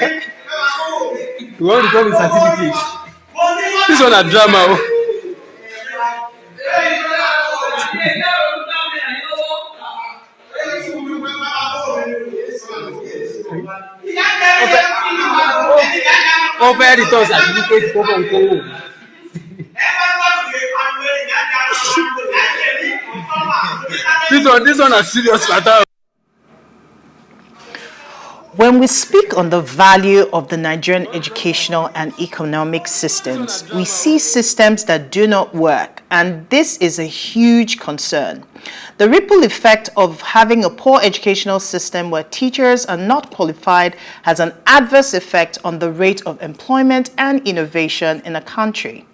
We want to call it certificate. This one a drama. Open return certificate. This one is serious matter. When we speak on the value of the Nigerian educational and economic systems, we see systems that do not work, and this is a huge concern. The ripple effect of having a poor educational system where teachers are not qualified has an adverse effect on the rate of employment and innovation in a country.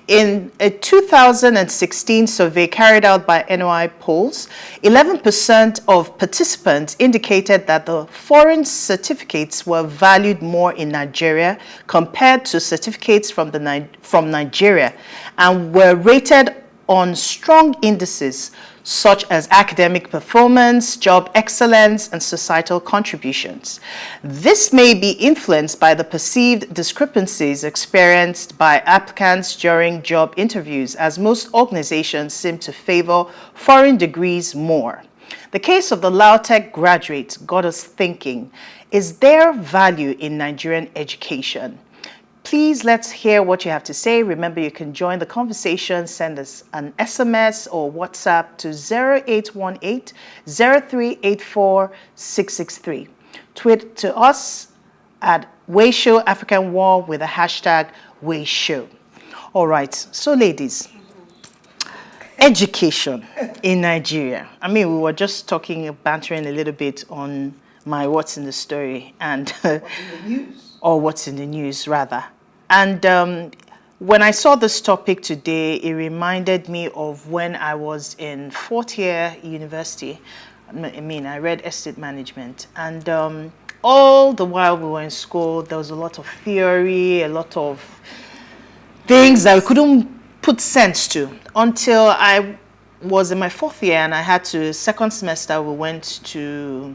In a 2016 survey carried out by NOI Polls, 11% of participants indicated that the foreign certificates were valued more in Nigeria compared to certificates from Nigeria, and were rated on strong indices such as academic performance, job excellence, and societal contributions. This may be influenced by the perceived discrepancies experienced by applicants during job interviews, as most organizations seem to favor foreign degrees more. The case of the LAUTECH graduate got us thinking, is there value in Nigerian education? Please, let's hear what you have to say. Remember, you can join the conversation. Send us an SMS or WhatsApp to 0818-0384-663. Tweet to us at Wayshow African War with the hashtag Wayshow. All right, so ladies, education in Nigeria. I mean, we were just bantering a little bit on my what's in the story and what's in the news. Or what's in the news, rather. And when I saw this topic today, it reminded me of when I was in fourth year university. I read estate management. And all the while we were in school, there was a lot of theory, a lot of things that we couldn't put sense to, until I was in my fourth year and I had to, second semester, we went to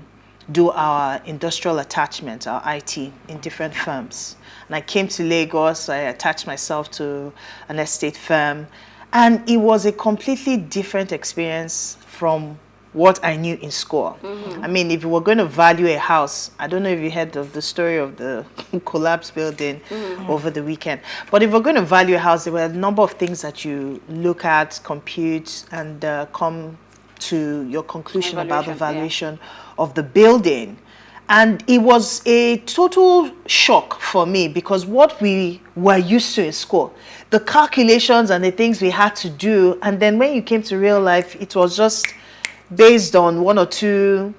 do our industrial attachment, our IT, in different firms. And I came to Lagos, I attached myself to an estate firm, and it was a completely different experience from what I knew in school. Mm-hmm. I mean, if you were going to value a house, I don't know if you heard of the story of the collapsed building over the weekend, but if you're going to value a house, there were a number of things that you look at, compute, and come to your conclusion about the valuation of the building. And it was a total shock for me, because what we were used to in school, the calculations and the things we had to do, and then when you came to real life, it was just based on one or two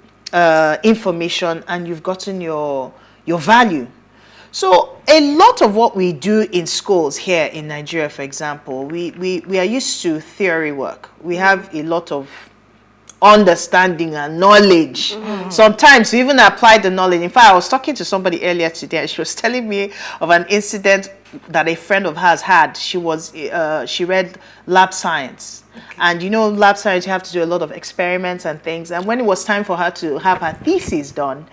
information, and you've gotten your value. So a lot of what we do in schools here in Nigeria, for example, we are used to theory work. We have a lot of understanding and knowledge. Mm-hmm. Sometimes we even apply the knowledge. In fact, I was talking to somebody earlier today, and she was telling me of an incident that a friend of hers had. She read lab science. Okay. And you know, lab science, you have to do a lot of experiments and things. And when it was time for her to have her thesis done,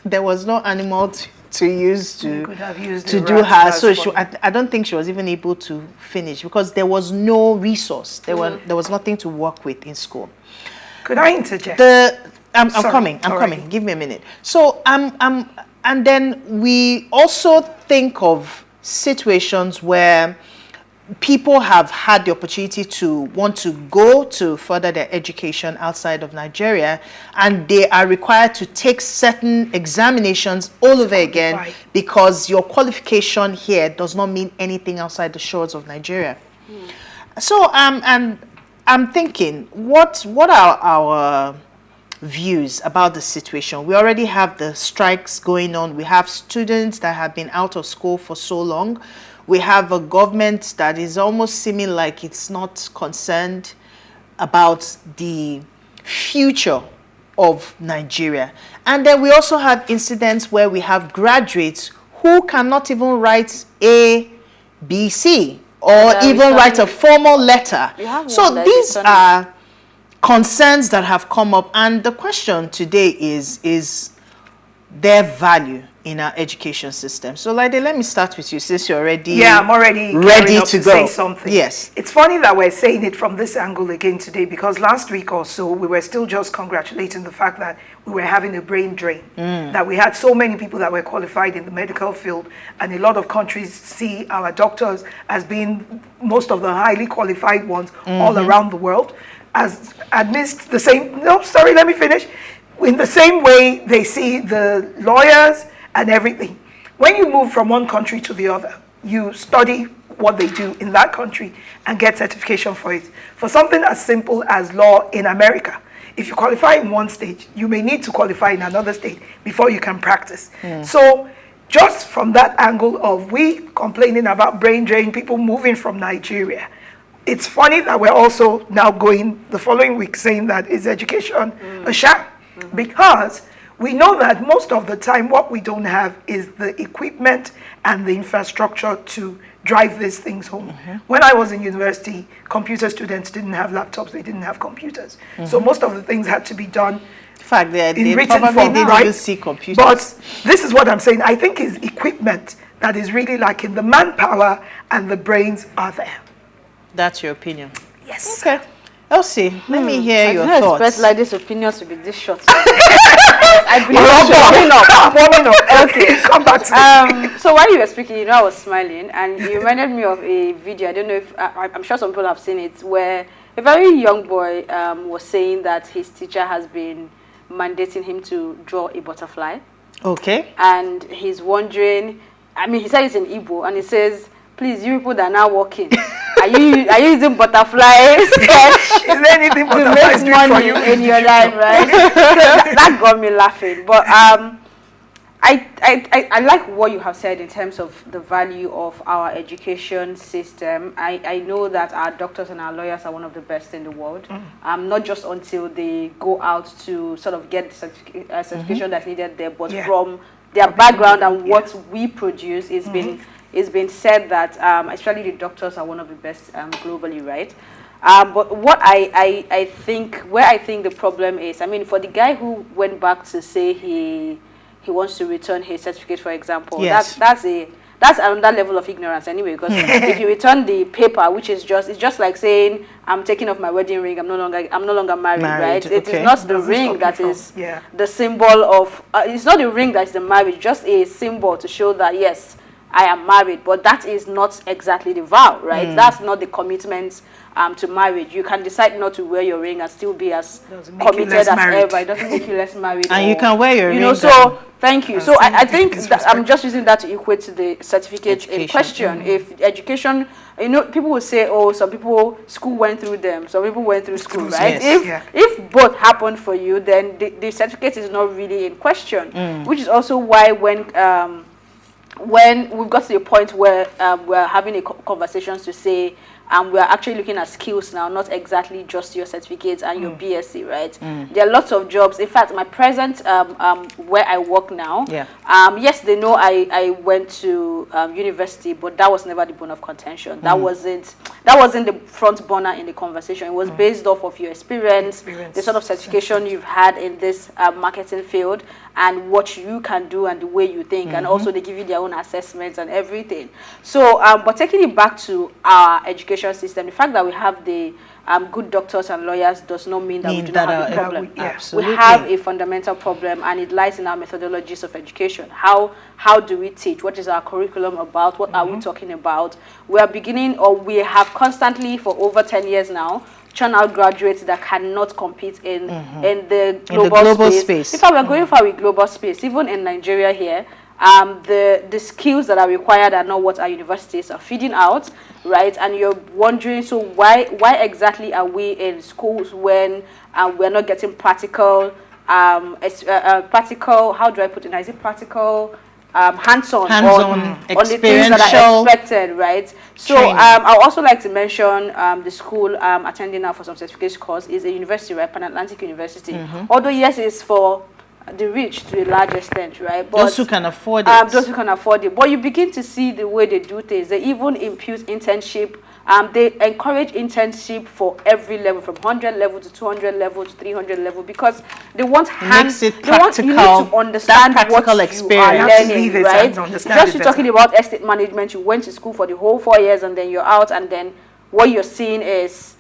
there was no animal to use to do her. So I don't think she was even able to finish, because there was no resource. There was nothing to work with in school. Could I interject? I'm coming. Give me a minute. So and then we also think of situations where people have had the opportunity to want to go to further their education outside of Nigeria, and they are required to take certain examinations all over again, because your qualification here does not mean anything outside the shores of Nigeria. So I'm thinking, what are our views about the situation? We already have the strikes going on. We have students that have been out of school for so long. We have a government that is almost seeming like it's not concerned about the future of Nigeria. And then we also have incidents where we have graduates who cannot even write A, B, C, or even write a formal letter. So these are concerns that have come up, and the question today is their value in our education system. So, Lide, let me start with you since you're already I'm already ready to go. say something. Yes. It's funny that we're saying it from this angle again today, because last week or so we were still just congratulating the fact that we were having a brain drain, that we had so many people that were qualified in the medical field, and a lot of countries see our doctors as being most of the highly qualified ones all around the world, as amidst the same, let me finish. In the same way they see the lawyers and everything. When you move from one country to the other, you study what they do in that country and get certification for it. For something as simple as law in America, if you qualify in one state, you may need to qualify in another state before you can practice. So just from that angle of we complaining about brain drain, people moving from Nigeria, it's funny that we're also now going the following week saying that is education a sham, because we know that most of the time what we don't have is the equipment and the infrastructure to drive these things home. When I was in university, computer students didn't have laptops, they didn't have computers. So most of the things had to be done In fact, they written probably form, didn't right? even see computers. But this is what I'm saying. I think is equipment that is really lacking. The manpower and the brains are there. That's your opinion. Yes. Okay. Elsie, let me hear your I didn't thoughts. expect like this opinion to be this short. I believe Warming up. Okay, come back to so while you were speaking, I was smiling, and you reminded me of a video. I don't know if I'm sure some people have seen it, where a very young boy was saying that his teacher has been mandating him to draw a butterfly. Okay. And he's wondering. I mean, he said it's in Igbo, and he says, "Please, you people that are now working, are you using butterflies is there anything to butterflies make do for money you in your life, right?" that got me laughing. But I like what you have said in terms of the value of our education system. I know that our doctors and our lawyers are one of the best in the world. Not just until they go out to sort of get the certification that's needed there, but from their background and what we produce, it's been said that especially the doctors are one of the best globally, right? But what I think, where I think the problem is, I mean, for the guy who went back to say he wants to return his certificate, for example, yes. that's another level of ignorance anyway, because if you return the paper, which is just like saying I'm taking off my wedding ring, I'm no longer married, right? Okay. It is not the ring that is Yeah. the symbol of it's not the ring that is the marriage, just a symbol to show that yes, I am married, but that is not exactly the vow, right? That's not the commitment to marriage. You can decide not to wear your ring and still be as committed as ever. It doesn't make you less married. And you can wear your ring. So thank you. So I think that I'm just using that to equate to the certificate in question. If education, people will say, oh, some people, school went through them, some people went through school, right? Yes. If both happened for you, then the certificate is not really in question, which is also why when we've got to the point where we're having a conversations to say we're actually looking at skills now, not exactly just your certificates and your BSc, right? There are lots of jobs. In fact, my present where I work now, yes, they know I went to university, but that was never the bone of contention. That wasn't the front burner in the conversation. It was based off of your experience, the sort of certification you've had in this marketing field, and what you can do and the way you think, and also they give you their own assessments and everything. So, but taking it back to our education system, the fact that we have the good doctors and lawyers does not mean that we do not have a problem. We have a fundamental problem, and it lies in our methodologies of education. How do we teach? What is our curriculum about? What are we talking about? We are beginning, or we have constantly for over 10 years now, churn out graduates that cannot compete in the global space. In fact, we're going for a global space. Even in Nigeria here, the skills that are required are not what our universities are feeding out, right? And you're wondering, so why exactly are we in schools when we're not getting practical, practical, how do I put it? Is it practical, hands-on on the things that are expected, right? So I'd also like to mention the school I'm attending now for some certificate course is a university, right? Pan Atlantic University. Although yes, it's for the rich to a large extent, right? But those who can afford it. Those who can afford it. But you begin to see the way they do things. They even impute internship They encourage internship for every level, from 100 level to 200 level to 300 level, because they want hands. Makes it They want, you need practical, to understand that what practical you experience. are You have to learning, leave it right? and understand Just it you talking about estate management, you went to school for the whole 4 years and then you're out, and then what you're seeing is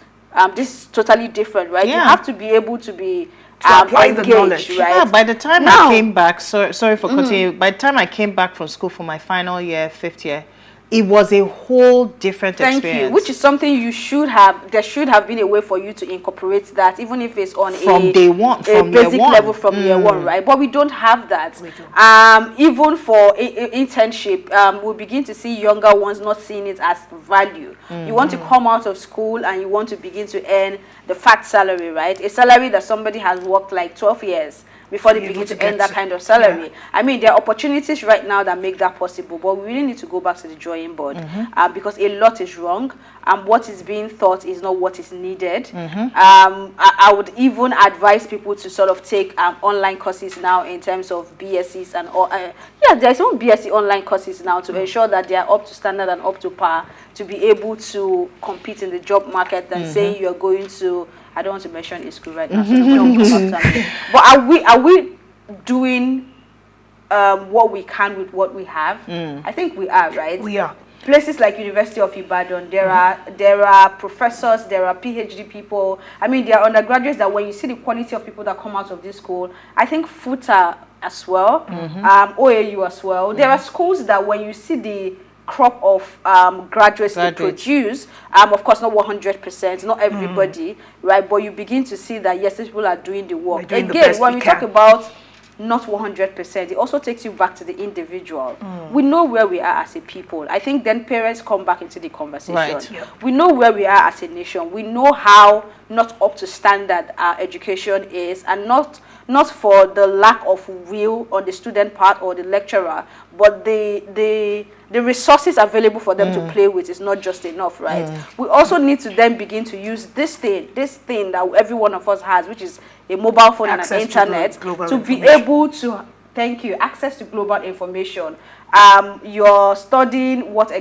this is totally different, right? You Yeah. have to be able to be apply the engaged, knowledge. right? Yeah, by the time Now- I came back, sorry for continuing. By the time I came back from school for my final year, 5th year, it was a whole different Thank experience. you. Which is something you should have. There should have been a way for you to incorporate that, even if it's on From day one, a from year basic one. level from year one, right? But we don't have that. We don't. Even for internship, we begin to see younger ones not seeing it as value. You want to come out of school and you want to begin to earn the fat salary, right? A salary that somebody has worked like 12 years before they Be begin able to to earn get that to- kind of salary. I mean, there are opportunities right now that make that possible, but we really need to go back to the drawing board because a lot is wrong, and what is being thought is not what is needed. I would even advise people to sort of take online courses now in terms of BScs and all. Yeah, there's some BSc online courses now to ensure that they are up to standard and up to par to be able to compete in the job market than saying you're going to, I don't want to mention a school right now, so don't come after me. But are we doing what we can with what we have? I think we are, right? We are. Places like University of Ibadan, there are professors, there are PhD people. I mean, there are undergraduates that when you see the quality of people that come out of this school, I think FUTA as well, OAU as well. There are schools that when you see the crop of graduates they produce, of course not 100%, not everybody, right? But you begin to see that yes, these people are doing the work. Doing the Again, best when we we talk can. about not 100%, it also takes you back to the individual. We know where we are as a people. I think then parents come back into the conversation. Right. Yeah. We know where we are as a nation. We know how not up to standard our education is, and not for the lack of will on the student part or the lecturer, but the resources available for them to play with is not just enough, right? We also need to then begin to use this thing that every one of us has, which is a mobile phone and an Access to internet, global to be information. able to, thank you, access to global information. You're studying what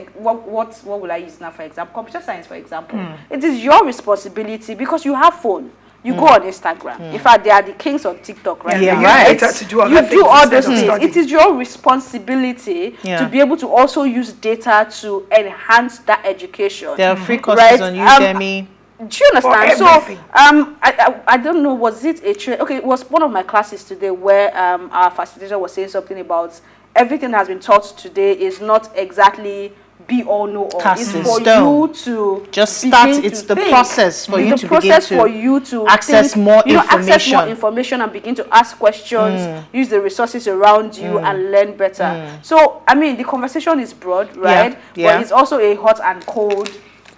will I use now, for example, computer science, for example. It is your responsibility because you have phone. You go on Instagram. In fact, they are the kings on TikTok right Yeah, now. you right. use data to do other You things do all instead those of things. studying. It is your responsibility Yeah. to be able to also use data to enhance that education. There are free courses Right, on Udemy. Do you understand? So, everything. I don't know, was it a trade? Okay, it was one of my classes today where our facilitator was saying something about everything has been taught today is not exactly be all know all. Cast It's in for stone. you to Just begin start. to It's the think. process for you It's to the begin process to for you to access think, more access more information. information and begin to ask questions, use the resources around you and learn better. So, I mean, the conversation is broad, right? yeah. But it's also a hot and cold.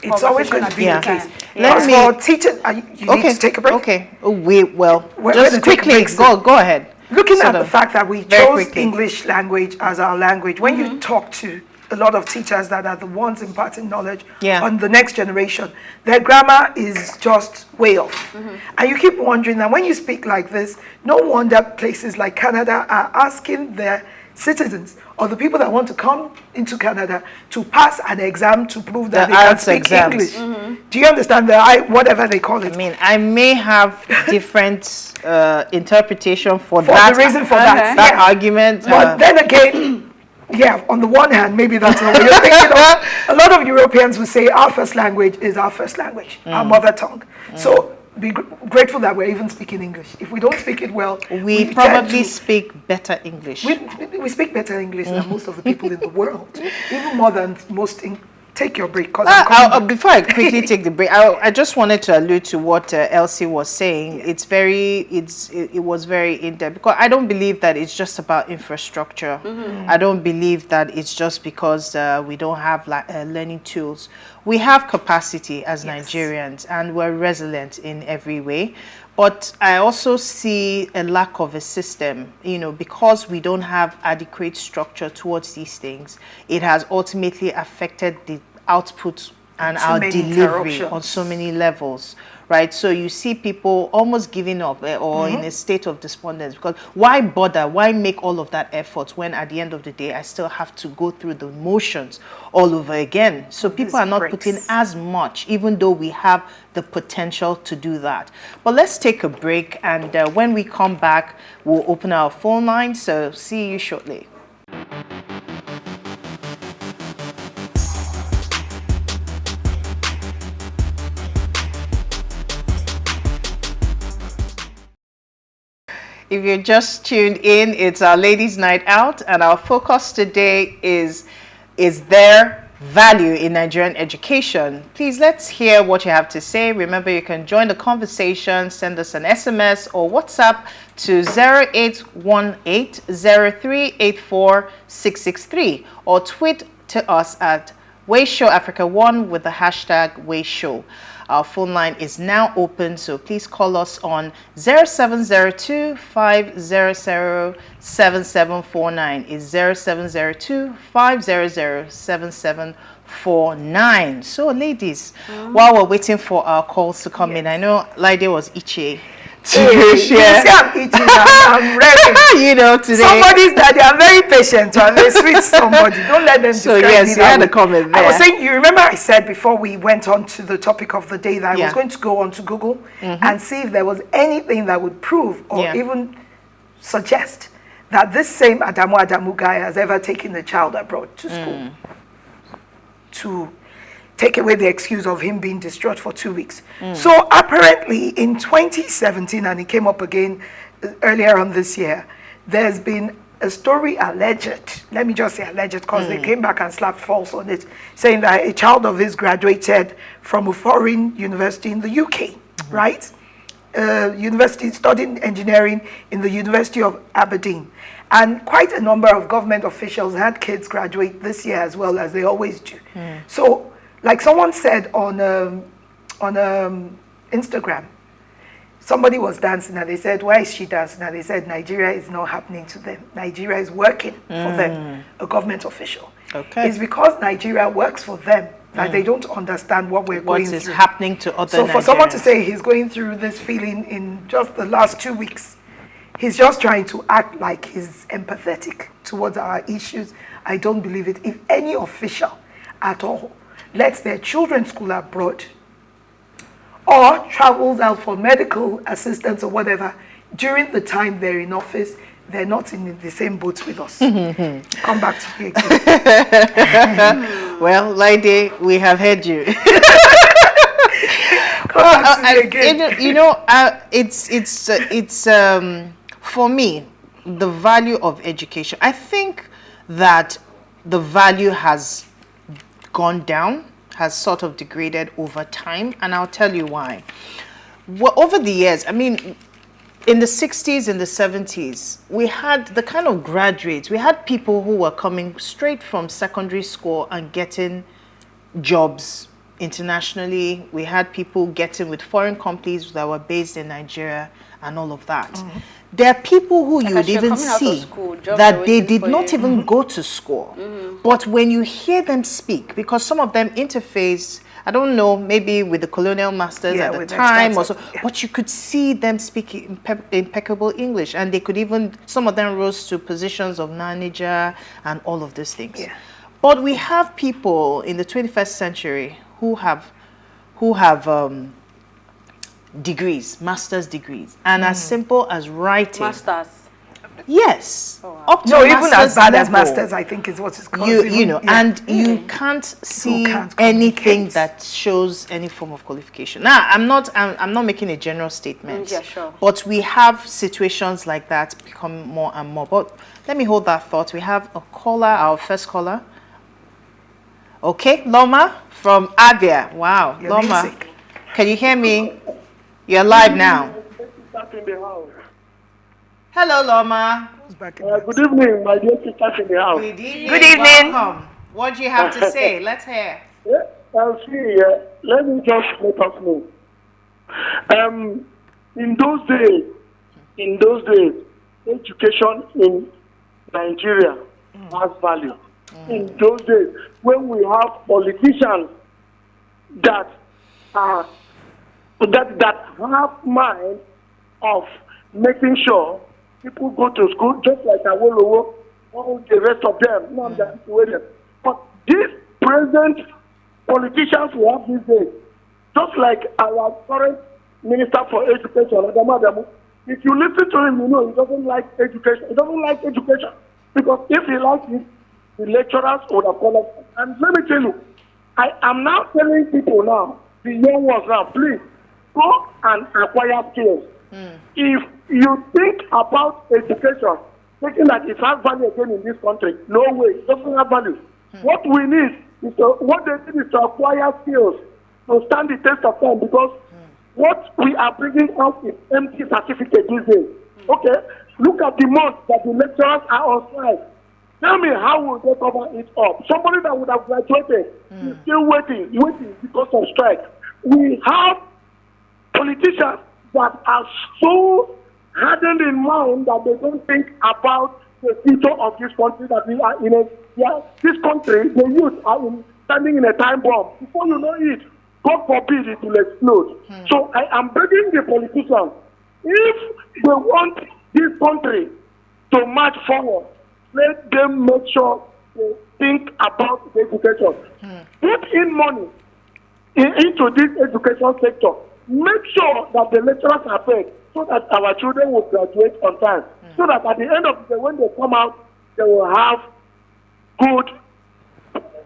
It's always going to be Yeah. the case. Let As me- for teaching, you need to take a break. Okay. Oh, wait. Well, We're just gonna take a quickly break soon. go ahead. Looking Sort at the of. fact that we Very chose quickly. English language as our language, when you talk to a lot of teachers that are the ones imparting knowledge Yeah. on the next generation, their grammar is just way off. And you keep wondering that when you speak like this, no wonder places like Canada are asking their citizens or the people that want to come into Canada to pass an exam to prove that The they can IELTS speak exams. English. Do you understand whatever they call it? I mean, I may have different interpretation for For that. the reason for that, that yeah. argument. But then again, yeah, on the one hand, maybe that's not what you're thinking of. A lot of Europeans will say our first language is our first language, our mother tongue. So be grateful that we're even speaking English. If we don't speak it well, we tend probably to- speak better English. we speak better English than most of the people in the world, even more than most. Take your break, because I'm coming back. Before I quickly take the break, I just wanted to allude to what Elsie was saying. It was very in depth, because I don't believe that it's just about infrastructure. I don't believe that it's just because we don't have learning tools. We have capacity as Nigerians, and we're resilient in every way. But I also see a lack of a system, because we don't have adequate structure towards these things. It has ultimately affected the output and Too our many delivery interruptions. on so many levels, right? So you see people almost giving up or in a state of despondence, because why bother? Why make all of that effort when at the end of the day I still have to go through the motions all over again? So people are not putting as much, even though we have the potential to do that. But let's take a break, and when we come back, we'll open our phone line. So see you shortly. If you're just tuned in, it's our Ladies' Night Out, and our focus today is there value in Nigerian education? Please, let's hear what you have to say. Remember, you can join the conversation, send us an SMS or WhatsApp to 0818-0384-663, or tweet to us at WayShowAfrica1 with the hashtag WayShow. Our phone line is now open, so please call us on 0702-500-7749. It's 0702-500-7749. So, ladies, while we're waiting for our calls to come in, I know Lide was itchy to share. I'm ready. You know, today. Somebody's that they are very patient and they sweet somebody. Don't let them So describe yes, you had a comment there. I was saying, you remember I said before we went on to the topic of the day that I was going to go on to Google and see if there was anything that would prove or even suggest that this same Adamu guy has ever taken a child abroad to school to take away the excuse of him being distraught for 2 weeks. So apparently in 2017, and it came up again earlier on this year, there's been a story alleged, let me just say alleged, because they came back and slapped false on it, saying that a child of his graduated from a foreign university in the UK, right? University studying engineering in the University of Aberdeen. And quite a number of government officials had kids graduate this year as well, as they always do. So, like someone said on Instagram, somebody was dancing and they said, why is she dancing? And they said, Nigeria is not happening to them. Nigeria is working for them, a government official. Okay. It's because Nigeria works for them that they don't understand what we're going through. What is happening to other So for someone to say he's going through this feeling in just the last 2 weeks, he's just trying to act like he's empathetic towards our issues. I don't believe it. If any official at all lets their children school abroad or travels out for medical assistance or whatever during the time they're in office, they're not in the same boat with us. Come back to me again. Well, Lady, we have heard you. Come back to me again. It's for me, the value of education. I think that the value has gone down, has sort of degraded over time, and I'll tell you why. Well, over the years, I mean, in the 60s and the 70s, we had the kind of graduates, we had people who were coming straight from secondary school and getting jobs internationally. We had people getting with foreign companies that were based in Nigeria and all of that. There are people who you would even see that they did not even go to school. But when you hear them speak, because some of them interface, I don't know, maybe with the colonial masters at the time or so, but you could see them speaking impeccable English, and they could even, some of them rose to positions of manager and all of these things. But we have people in the 21st century who have degrees, master's degrees, and as simple as writing. Masters. Yes. Oh, wow. Up to No, even as bad as level. masters, I think is what it's called. You know, and you can't see anything that shows any form of qualification. Now, I'm not making a general statement. Yeah, sure. But we have situations like that become more and more. But let me hold that thought. We have a caller, our first caller. Okay, Loma from Abia. Wow, Your Loma. namesake. Can you hear me? You're live now. Hello, Loma. Good evening, my dear sisters in the house. Good evening. Good evening. Welcome. What do you have to say? Let's hear. Let me just let us know. In those days, education in Nigeria has value. In those days, when we have politicians that have mind of making sure people go to school just like Awolowo, all the rest of them. No, I'm just waiting. But these present politicians we have these days, just like our current Minister for Education, Adamu, if you listen to him, you know he doesn't like education. He doesn't like education because if he liked it, the lecturers would have called us. And let me tell you, I am now telling people now, the young ones now, please go and acquire skills. If you think about education, thinking that it has value again in this country, no way, it doesn't have value. What we need is what they need is to acquire skills to stand the test of time because what we are bringing out is empty certificate these days. Okay, look at the month that the lecturers are on strike. Tell me how will they cover it up? Somebody that would have graduated is still waiting because of strike. We have politicians that are so hardened in mind that they don't think about the future of this country that we are in. This country, the youth are standing in a time bomb. Before you know it, God forbid it will explode. So I am begging the politicians, if they want this country to march forward, let them make sure they think about the education. Put in money into this education sector. Make sure that the lecturers are paid so that our children will graduate on time. So that at the end of the day, when they come out, they will have good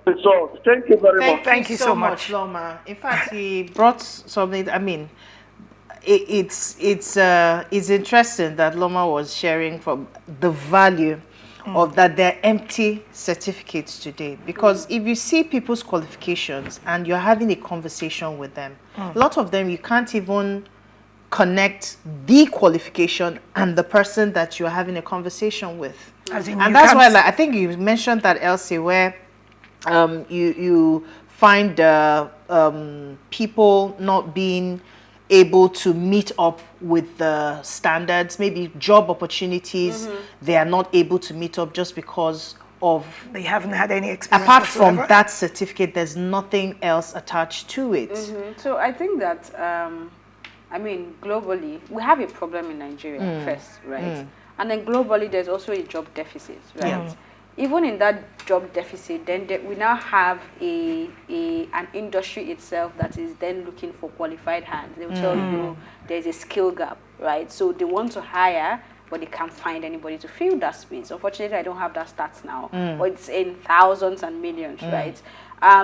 results. Thank you very much. Thank you so much, Loma. In fact, he brought something. I mean, it's interesting that Loma was sharing from the value of that they're empty certificates today. Because if you see people's qualifications and you're having a conversation with them, a lot of them you can't even connect the qualification and the person that you're having a conversation with. And that's why, like, I think you mentioned that, Elsie, where you find people not being able to meet up with the standards, maybe job opportunities, they are not able to meet up just because of They haven't had any experience apart from whatsoever. that certificate, there's nothing else attached to it. So I think that, I mean, globally, we have a problem in Nigeria first, right? And then globally, there's also a job deficit, right? Even in that job deficit, then we now have an industry itself that is then looking for qualified hands. They will tell you there's a skill gap, right? So they want to hire, but they can't find anybody to fill that space. Unfortunately, I don't have that stats now, but it's in thousands and millions, right?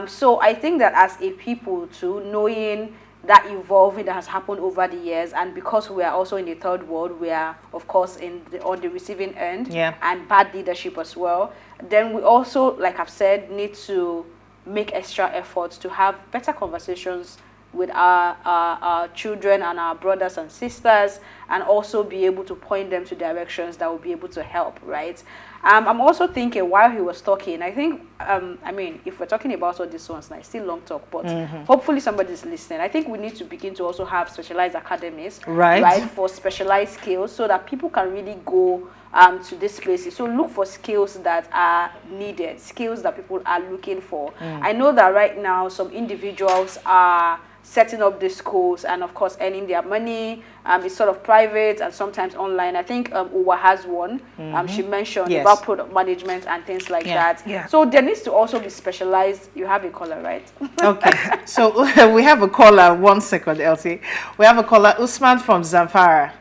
So I think that as a people too, knowing that evolving that has happened over the years, and because we are also in the third world, we are of course on the receiving end, and bad leadership as well, then we also, like I've said, need to make extra efforts to have better conversations with our children and our brothers and sisters, and also be able to point them to directions that will be able to help, right? I'm also thinking while he was talking, I think, I mean, if we're talking about all these ones, it's still long talk, but hopefully somebody's listening. I think we need to begin to also have specialized academies, right, for specialized skills so that people can really go to these places. So look for skills that are needed, skills that people are looking for. I know that right now some individuals are setting up these schools and of course earning their money. It's sort of private and sometimes online. I think Uwa has one. She mentioned about product management and things like that. So there needs to also be specialized. You have a caller, right? Okay, so we have a caller. 1 second, Elsie. We have a caller, Usman from Zamfara.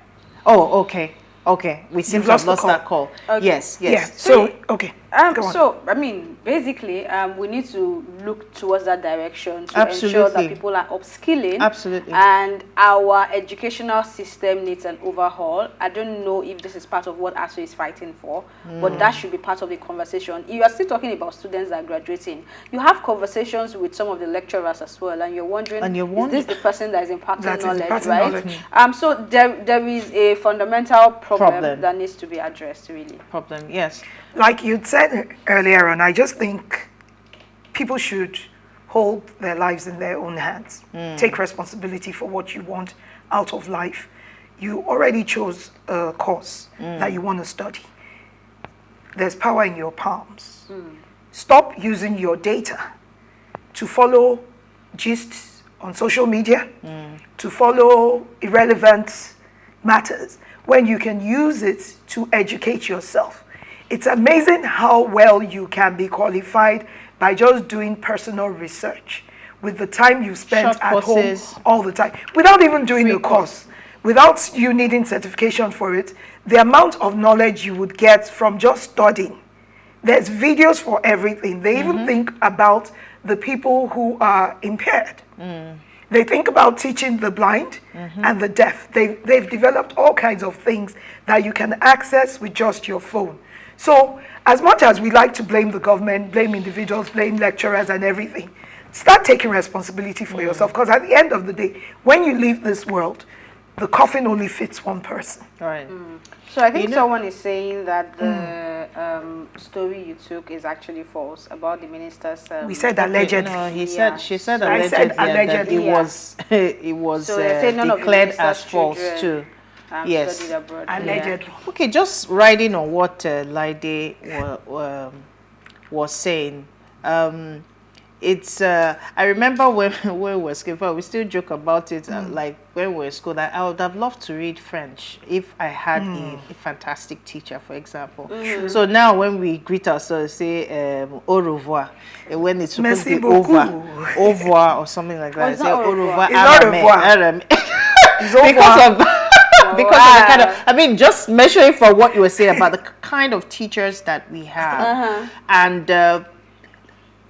Oh, okay. Okay, we seem to have lost that call. Okay. Yes. Yeah. So, okay. So, I mean, basically, we need to look towards that direction to ensure that people are upskilling. Absolutely. And our educational system needs an overhaul. I don't know if this is part of what ASU is fighting for, but that should be part of the conversation. You are still talking about students that are graduating. You have conversations with some of the lecturers as well, and you're wondering, is this the person that is imparting knowledge, right? So there is a fundamental problem that needs to be addressed, really. Yes. Like you'd said earlier on, I just think people should hold their lives in their own hands. Take responsibility for what you want out of life. You already chose a course that you want to study. There's power in your palms. Stop using your data to follow gists on social media, to follow irrelevant matters, when you can use it to educate yourself. It's amazing how well you can be qualified by just doing personal research with the time you spent Short at courses. home all the time, without even doing Free a course, without you needing certification for it. The amount of knowledge you would get from just studying. There's videos for everything. They even think about the people who are impaired. They think about teaching the blind and the deaf. They've developed all kinds of things that you can access with just your phone. So as much as we like to blame the government, blame individuals, blame lecturers and everything, start taking responsibility for yourself, because at the end of the day, when you leave this world, the coffin only fits one person. Right. So I think someone is saying that the story you took is actually false about the minister's. We said allegedly. No, he Yeah. said, she said I allegedly, said and that allegedly. it was So they say none of the declared minister's as false children, too. Yes. studied abroad. Allegedly. Okay, just riding on what Laide was saying. It's I remember when we were school, we still joke about it, like when we were in school, that I would have loved to read French if I had a fantastic teacher, for example. So now when we greet ourselves, say au revoir, and when it's supposed Merci to be over, beaucoup. au revoir or something like that, it's say not au au revoir. revoir, It's not au revoir. Arame. It's over. because of the kind Wow. of, I mean, just measuring for what you were saying about the kind of teachers that we have, and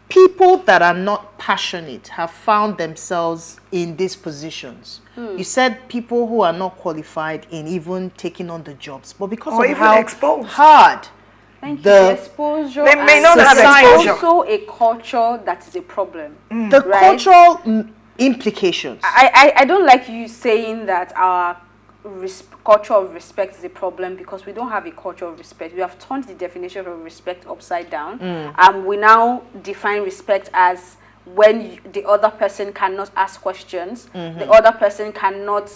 people that are not passionate have found themselves in these positions. You said people who are not qualified in even taking on the jobs, but because Or of even how exposed. hard Thank the you. Exposure. They may and not have society- exposure. also a culture that is a problem. the Right. cultural implications. I don't like you saying that our culture of respect is a problem, because we don't have a culture of respect. We have turned the definition of respect upside down. We now define respect as when the other person cannot ask questions, the other person cannot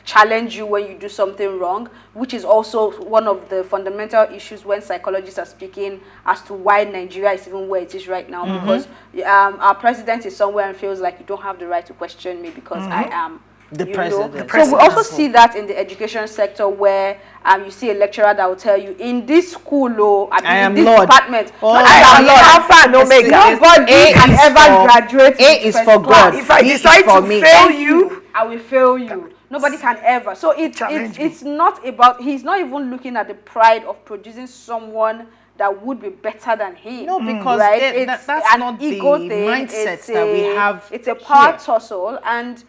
challenge you when you do something wrong, which is also one of the fundamental issues when psychologists are speaking as to why Nigeria is even where it is right now, because our president is somewhere and feels like you don't have the right to question me because I am The you president. know. The So we also president. see that in the education sector, where you see a lecturer that will tell you, in this school, I in am this Lord. department, Oh, not I that am I'm Lord. Alpha and Omega. Nobody can is ever for- graduate. A with is first for class. God. If I B is decide for to me. fail you, I will fail you. Nobody can ever. So Challenge me. it's not about, he's not even looking at the pride of producing someone that would be better than him. No, because right? that's an not the ego thing. mindset It's that we have It's a power here. tussle, and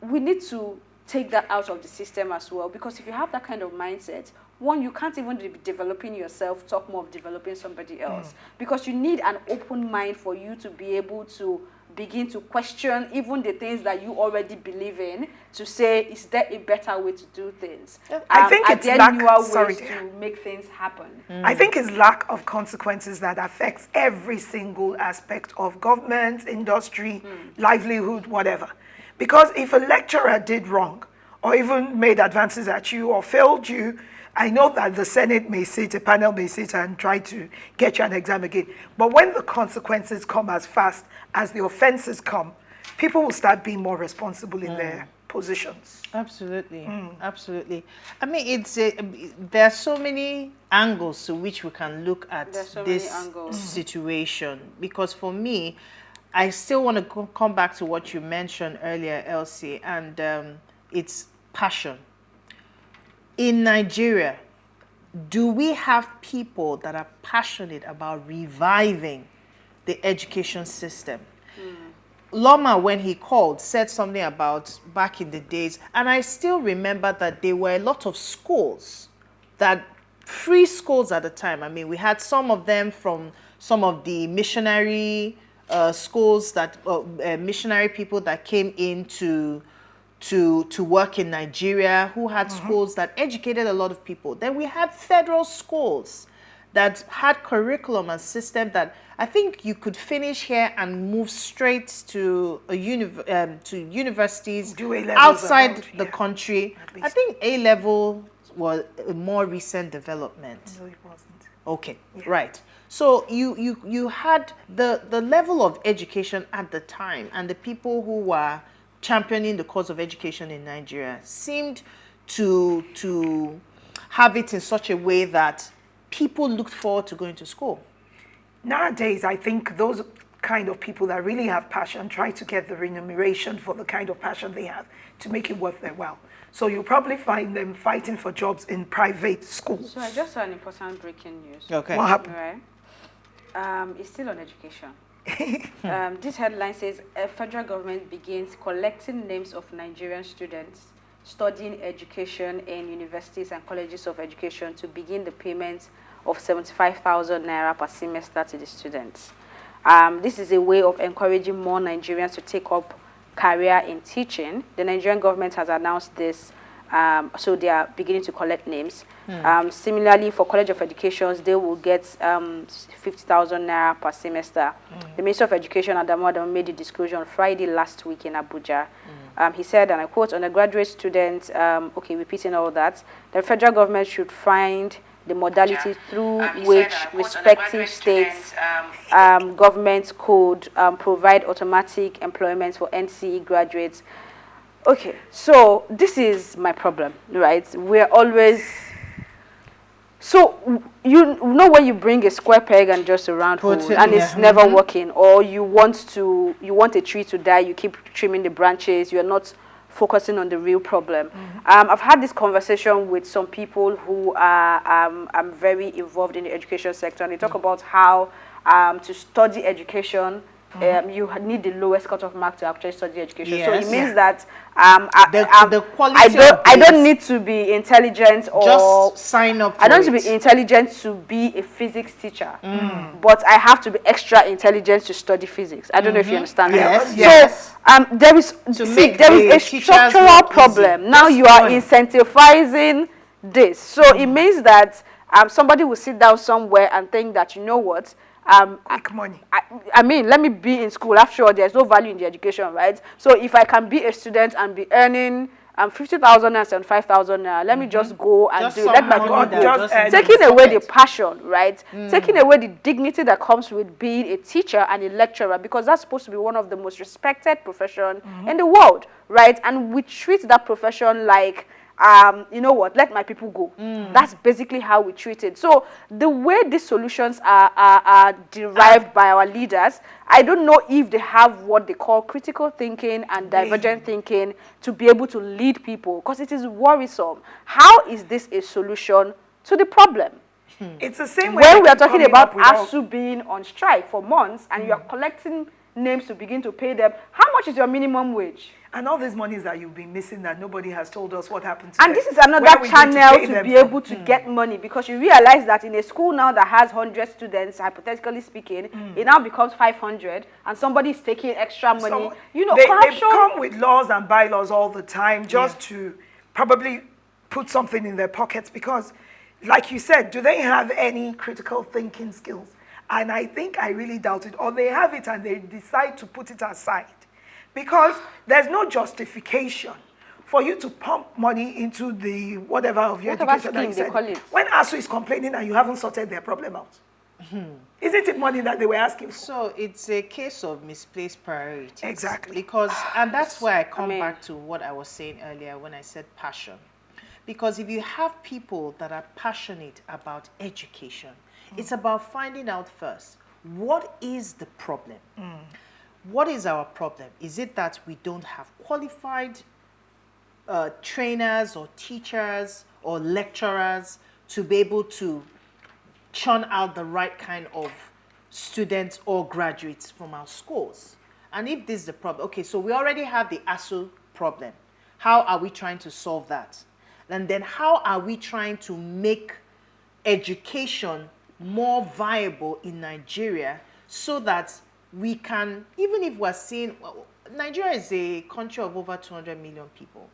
we need to take that out of the system as well, because if you have that kind of mindset, one, you can't even be developing yourself, talk more of developing somebody else, because you need an open mind for you to be able to begin to question even the things that you already believe in, to say, is there a better way to do things? I think are it's there lack- newer sorry, ways dear. to make things happen? I think it's lack of consequences that affects every single aspect of government, industry, livelihood, whatever. Because if a lecturer did wrong, or even made advances at you, or failed you, I know that the Senate may sit, a panel may sit and try to get you an exam again. But when the consequences come as fast as the offenses come, people will start being more responsible in their positions. Absolutely, absolutely. I mean, it's there are so many angles to which we can look at There's so many this angles. situation. Because for me, I still want to come back to what you mentioned earlier, Elsie, and it's passion. In Nigeria, do we have people that are passionate about reviving the education system? Loma, when he called, said something about back in the days, and I still remember that there were a lot of schools, that free schools at the time. I mean, we had some of them from some of the missionary schools, that missionary people that came in to work in Nigeria, who had schools that educated a lot of people. Then we had federal schools that had curriculum and system that I think you could finish here and move straight to to universities Do A-levels outside abroad, the yeah, country. at I least. think A-level was a more recent development. No, it wasn't. Okay, right. So you had the level of education at the time, and the people who were championing the cause of education in Nigeria seemed to have it in such a way that people looked forward to going to school. Nowadays, I think those kind of people that really have passion try to get the remuneration for the kind of passion they have to make it worth their while. So you'll probably find them fighting for jobs in private schools. So I just saw an important breaking news. Okay. What happened? Right. It's still on education. This headline says, a federal government begins collecting names of Nigerian students studying education in universities and colleges of education to begin the payment of 75,000 naira per semester to the students. This is a way of encouraging more Nigerians to take up career in teaching. The Nigerian government has announced this, so they are beginning to collect names. Similarly, for College of Education, they will get 50,000 naira per semester. The Minister of Education, Adamu, made the disclosure on Friday last week in Abuja. He said, and I quote, undergraduate students, okay, repeating all that, the federal government should find the modality through which respective states governments could provide automatic employment for NCE graduates. Okay, so this is my problem, right? We're always... So, you know when you bring a square peg and just a round hole, and it's never working, or you want a tree to die, you keep trimming the branches, you're not focusing on the real problem. I've had this conversation with some people who are very involved in the education sector, and they talk about how to study education, you need the lowest cut-off mark to actually study education. Yes. So it means that the quality I don't need to be intelligent or just sign up for I don't need to be intelligent to be a physics teacher, but I have to be extra intelligent to study physics. I don't know if you understand that. Yes. So there is a structural problem. Now you are incentivizing this. So it means that somebody will sit down somewhere and think that, you know what, quick money. I mean, let me be in school. After all, there's no value in the education, right? So if I can be a student and be earning 50,000 and 75,000, let me just go and just do. Let my God taking away the passion, right? Taking away the dignity that comes with being a teacher and a lecturer, because that's supposed to be one of the most respected professions in the world, right? And we treat that profession like, you know what, let my people go. That's basically how we treat it. So the way these solutions are derived by our leaders, I don't know if they have what they call critical thinking and divergent thinking to be able to lead people, because it is worrisome. How is this a solution to the problem? It's the same way when we are talking about ASU being on strike for months and you are collecting names to begin to pay them. How much is your minimum wage? And all these monies that you've been missing that nobody has told us what happened to and them. This is another channel to be able to get money, because you realize that in a school now that has 100 students, hypothetically speaking, it now becomes 500 and somebody is taking extra money. So you know, they come with laws and bylaws all the time just to probably put something in their pockets, because like you said, do they have any critical thinking skills? And I think I really doubt it. Or they have it and they decide to put it aside. Because there's no justification for you to pump money into the whatever of your education that you said. When ASU is complaining and you haven't sorted their problem out. Isn't it money that they were asking for? So it's a case of misplaced priorities. Exactly. Because, and that's why I come back to what I was saying earlier when I said passion. Because if you have people that are passionate about education, it's about finding out first, what is the problem? What is our problem? Is it that we don't have qualified trainers or teachers or lecturers to be able to churn out the right kind of students or graduates from our schools? And if this is the problem, okay, so we already have the ASU problem. How are we trying to solve that? And then how are we trying to make education more viable in Nigeria so that we can, even if we're seeing, well, Nigeria is a country of over 200 million people.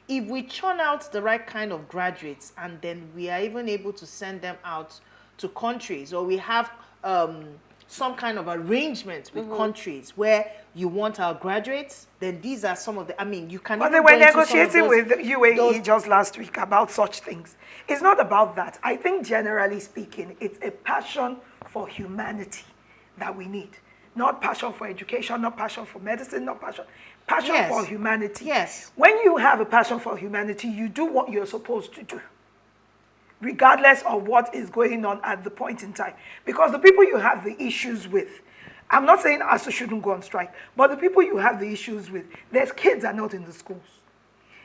If we churn out the right kind of graduates and then we are even able to send them out to countries, or we have some kind of arrangement with countries where you want our graduates, then these are some of the, I mean, you can. But they were negotiating with UAE just last week about such things. It's not about that. I think generally speaking, it's a passion for humanity that we need. Not passion for education, not passion for medicine, not passion for humanity. Yes. When you have a passion for humanity, you do what you're supposed to do, regardless of what is going on at the point in time. Because the people you have the issues with, I'm not saying ASU shouldn't go on strike, but the people you have the issues with, their kids are not in the schools.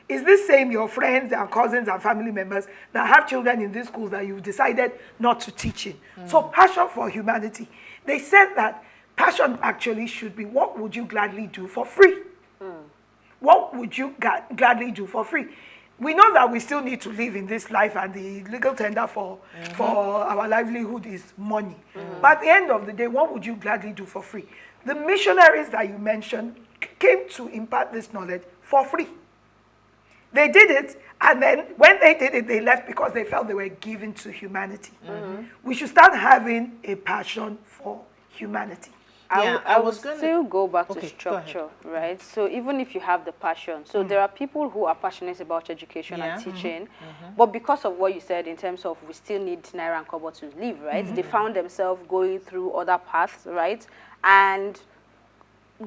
Is this same your friends and cousins and family members that have children in these schools that you've decided not to teach in? So passion for humanity. They said that passion actually should be, what would you gladly do for free? What would you gladly do for free? We know that we still need to live in this life, and the legal tender for our livelihood is money. But at the end of the day, what would you gladly do for free? The missionaries that you mentioned came to impart this knowledge for free. They did it, and then when they did it, they left because they felt they were given to humanity. We should start having a passion for humanity. I will still go back to structure, right? So even if you have the passion, so there are people who are passionate about education and teaching, but because of what you said in terms of we still need Naira and Kobo to live, right? They found themselves going through other paths, right? And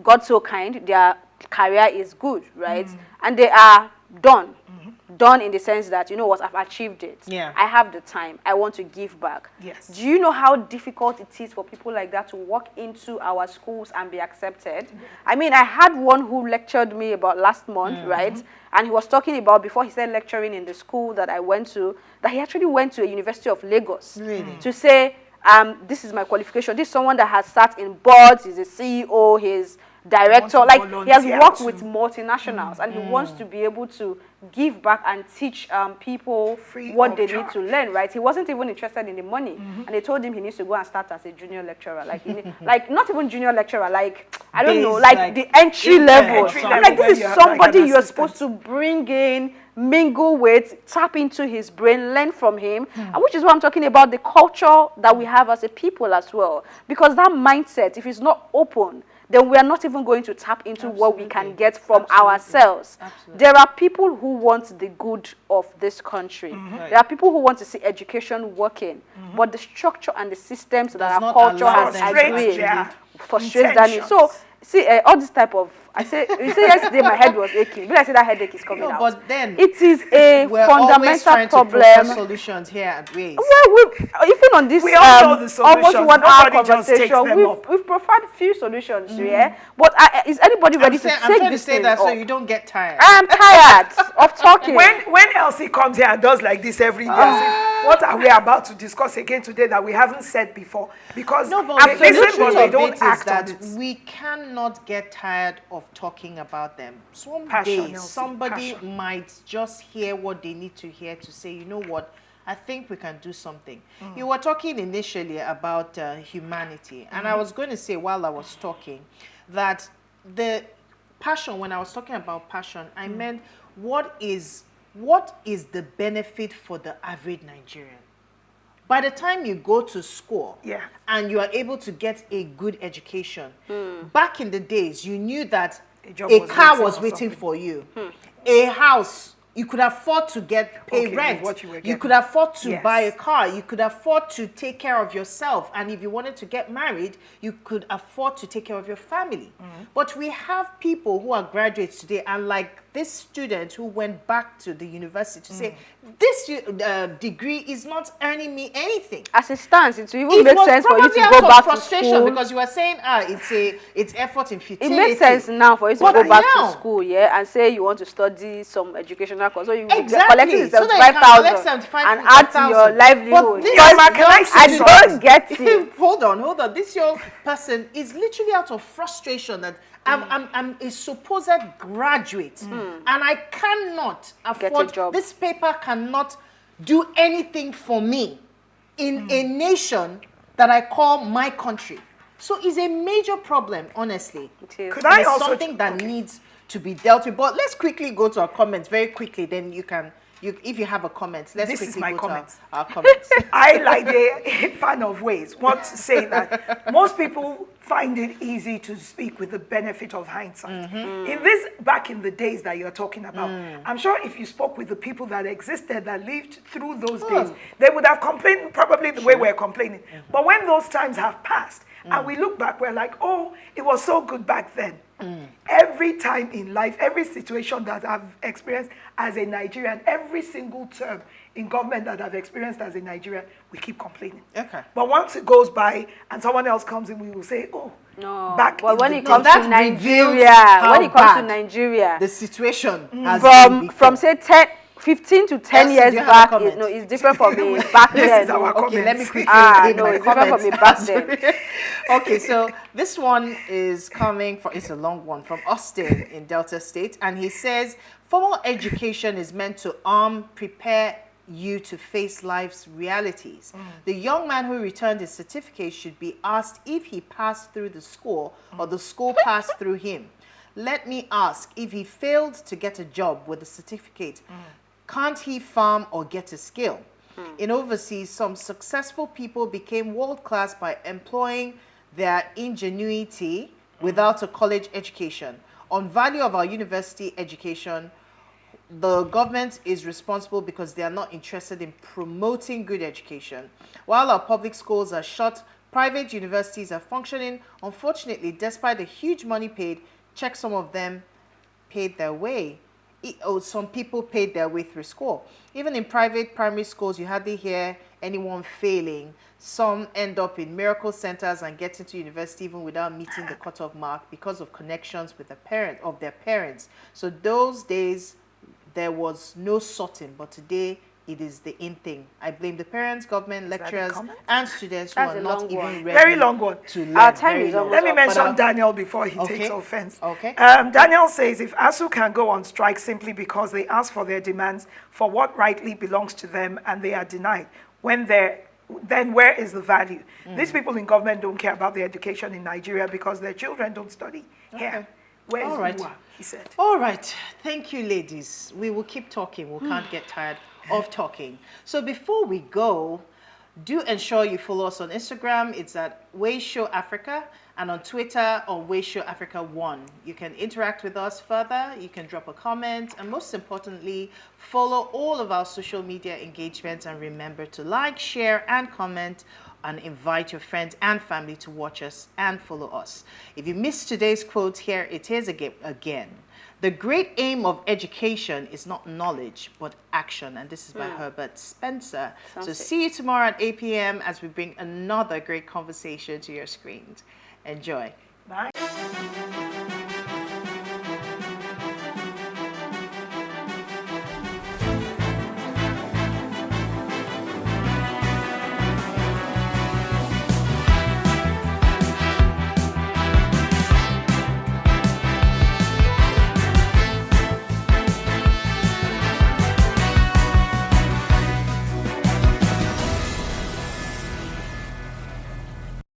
God so kind, their career is good, right? And they are done. Done in the sense that, you know what, I've achieved it. I have the time. I want to give back. Yes. Do you know how difficult it is for people like that to walk into our schools and be accepted? I mean, I had one who lectured me about last month, right? And he was talking about, before he started lecturing in the school that I went to, that he actually went to a University of Lagos to say, this is my qualification. This is someone that has sat in boards, he's a CEO, he's director, like he has worked with multinationals, and he wants to be able to give back and teach people what they need to learn, right? He wasn't even interested in the money, and they told him he needs to go and start as a junior lecturer, like like not even junior lecturer, like I don't know, like the entry level. I'm like, this is somebody you're supposed to bring in, mingle with, tap into his brain, learn from him, and which is what I'm talking about, the culture that we have as a people as well. Because that mindset, if it's not open, then we are not even going to tap into what we can get from ourselves. There are people who want the good of this country. There are people who want to see education working, but the structure and the systems that our culture has agreed frustrates them. So, see, all this type of, I say, you say yesterday my head was aching. But I say that headache is coming out. But then it is a fundamental problem. To solutions here at Ways. Well, even on this we all know the solutions. almost 1 hour conversation, we've provided few solutions here. But is anybody ready to take this thing that so you don't get tired? I am tired of talking. When Elsie comes here and does like this every day, what are we about to discuss again today that we haven't said before? Because but they listen, but they don't act on it. We cannot get tired of talking about them. Passion, Somebody might just hear what they need to hear to say, you know what, I think we can do something. You were talking initially about humanity, and I was going to say while I was talking that the passion, when I was talking about passion, I meant what is the benefit for the average Nigerian? By the time you go to school and you are able to get a good education, back in the days, you knew that a car was waiting for you, a house, you could afford to pay rent, you could afford to buy a car, you could afford to take care of yourself, and if you wanted to get married, you could afford to take care of your family. But we have people who are graduates today, and like this student who went back to the university to say, this degree is not earning me anything. As it stands, it will even make sense for you to go back to school. Because you were saying, it's effort in futility. It makes sense now for you to go back to school, and say you want to study some educational course. So you collecting 75,000 and add to your livelihood. I don't get it. Hold on. This young person is literally out of frustration that I'm a supposed graduate, and I cannot afford, this paper cannot do anything for me in a nation that I call my country. So it's a major problem, honestly. Could I also something that needs to be dealt with. But let's quickly go to our comments very quickly, then you can if you have a comment, let's This quickly is my go comments. to our comments. I, like a fan of ways, want to say that most people find it easy to speak with the benefit of hindsight. In this, back in the days that you're talking about, I'm sure if you spoke with the people that existed, that lived through those days, they would have complained probably the way we're complaining. But when those times have passed, and we look back, we're like, oh, it was so good back then. Every time in life, every situation that I've experienced as a Nigerian, every single term in government that I've experienced as a Nigerian, we keep complaining. Okay. But once it goes by and someone else comes in, we will say, oh, No, back but in when the it day. comes that to reveals Nigeria, how when it comes to bad Nigeria, the situation has been from before. say 15 to 10 Yes, years do you have a back, comment? no, it's different from me back This then. is our no. Okay, let me comments. quickly read No, my it's different from me comments. back then. Okay, so this one is coming from, it's a long one, from Austin in Delta State. And he says, formal education is meant to prepare you to face life's realities. The young man who returned his certificate should be asked if he passed through the school or the school passed through him. Let me ask, if he failed to get a job with a certificate, can't he farm or get a skill? In overseas, some successful people became world-class by employing their ingenuity without a college education. On value of our university education, the government is responsible because they are not interested in promoting good education. While our public schools are shut, private universities are functioning. Unfortunately, despite the huge money paid, check some of them paid their way. Some people paid their way through school. Even in private primary schools, you hardly hear anyone failing. Some end up in miracle centers and get into university even without meeting the cutoff mark because of connections with their parents. So those days, there was no sorting, but today it is the in thing. I blame the parents, government, lecturers, and students who That's are a not long even one. ready Very long one. to learn. Our time Very is long. almost Let me up. mention Daniel before he Okay. takes offense. Okay. Daniel says if ASU can go on strike simply because they ask for their demands for what rightly belongs to them and they are denied, then where is the value? These people in government don't care about their education in Nigeria because their children don't study here. Where is All right. Uwa? He said. All right. Thank you, ladies. We will keep talking. We can't get tired of talking. So before we go, do ensure you follow us on Instagram. It's at PlusTvAfrica, and on Twitter on PlusTvAfrica1. You can interact with us further. You can drop a comment, and most importantly, follow all of our social media engagements. And remember to like, share, and comment, and invite your friends and family to watch us and follow us. If you missed today's quote, here it is again. The great aim of education is not knowledge, but action. And this is by Herbert Spencer. So see you tomorrow at 8 p.m. as we bring another great conversation to your screens. Enjoy. Bye.